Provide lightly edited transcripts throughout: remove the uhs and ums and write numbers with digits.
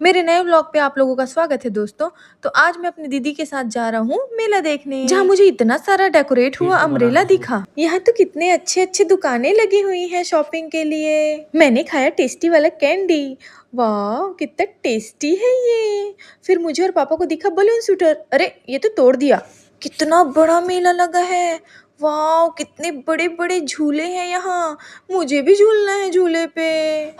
मेरे नए व्लॉग पे आप लोगों का स्वागत है दोस्तों। तो आज मैं अपनी दीदी के साथ जा रहा हूँ मेला देखने, जहाँ मुझे इतना सारा डेकोरेट हुआ अम्ब्रेला दिखा। यहाँ तो कितने अच्छे अच्छे दुकानें लगी हुई हैं शॉपिंग के लिए। मैंने खाया टेस्टी वाला कैंडी। वाह कितना टेस्टी है ये। फिर मुझे और पापा को दिखा बलून शूटर। अरे ये तो तोड़ दिया। कितना बड़ा मेला लगा है। वाह कितने बड़े बड़े झूले हैं यहाँ। मुझे भी झूलना है झूले पे।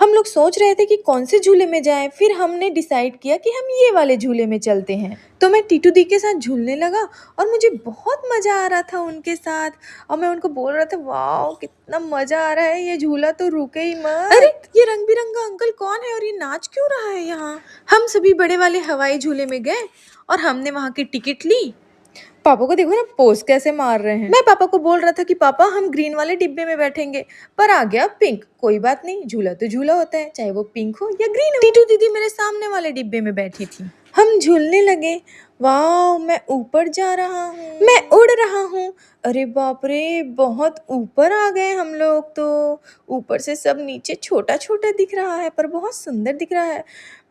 हम लोग सोच रहे थे कि कौन से झूले में जाएं, फिर हमने डिसाइड किया कि हम ये वाले झूले में चलते हैं। तो मैं टीटू दी के साथ झूलने लगा और मुझे बहुत मजा आ रहा था उनके साथ। और मैं उनको बोल रहा था वाह कितना मजा आ रहा है, ये झूला तो रुके ही मत। अरे ये रंग बिरंगा अंकल कौन है और ये नाच क्यों रहा है यहाँ। हम सभी बड़े वाले हवाई झूले में गए और हमने वहाँ की टिकट ली। पापा को देखो ना पोज कैसे मार रहे हैं। मैं पापा को बोल रहा था कि पापा हम ग्रीन वाले डिब्बे में बैठेंगे, पर आ गया पिंक। कोई बात नहीं, झूला तो झूला होता है, चाहे वो पिंक हो या ग्रीन हो। टीटू दीदी मेरे सामने वाले डिब्बे में बैठी थी। हम झूलने लगे। वाह मैं ऊपर जा रहा हूँ, मैं उड़ रहा हूँ। अरे बाप रे बहुत ऊपर आ गए हम लोग तो। ऊपर से सब नीचे छोटा छोटा दिख रहा है पर बहुत सुंदर दिख रहा है।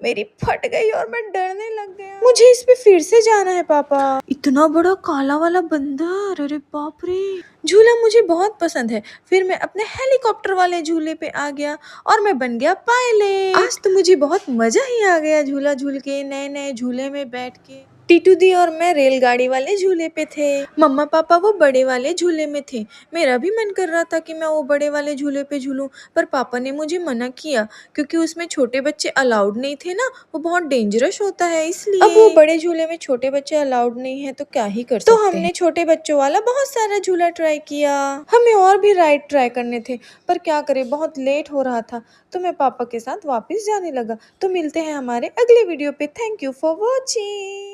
मेरी फट गई और मैं डरने लग गया। मुझे इस पे फिर से जाना है पापा। इतना बड़ा काला वाला बंदर, अरे बाप रे। झूला मुझे बहुत पसंद है। फिर मैं अपने हेलीकॉप्टर वाले झूले पे आ गया और मैं बन गया पायलट। आज तो मुझे बहुत मजा ही आ गया झूला झूल के, नए नए झूले में बैठ के। टीटू दी और मैं रेलगाड़ी वाले झूले पे थे, मम्मा पापा वो बड़े वाले झूले में थे। मेरा भी मन कर रहा था कि मैं वो बड़े वाले झूले पे झूलूं, पर पापा ने मुझे मना किया क्योंकि उसमें छोटे बच्चे अलाउड नहीं थे ना, वो बहुत डेंजरस होता है इसलिए। अब वो बड़े झूले में छोटे बच्चे अलाउड नहीं है तो क्या ही कर सकते हैं। तो हमने छोटे बच्चों वाला बहुत सारा झूला ट्राई किया। हमें और भी राइड ट्राई करने थे, पर क्या करें बहुत लेट हो रहा था, तो मैं पापा के साथ वापस जाने लगा। तो मिलते हैं हमारे अगले वीडियो पे। Thank you for watching.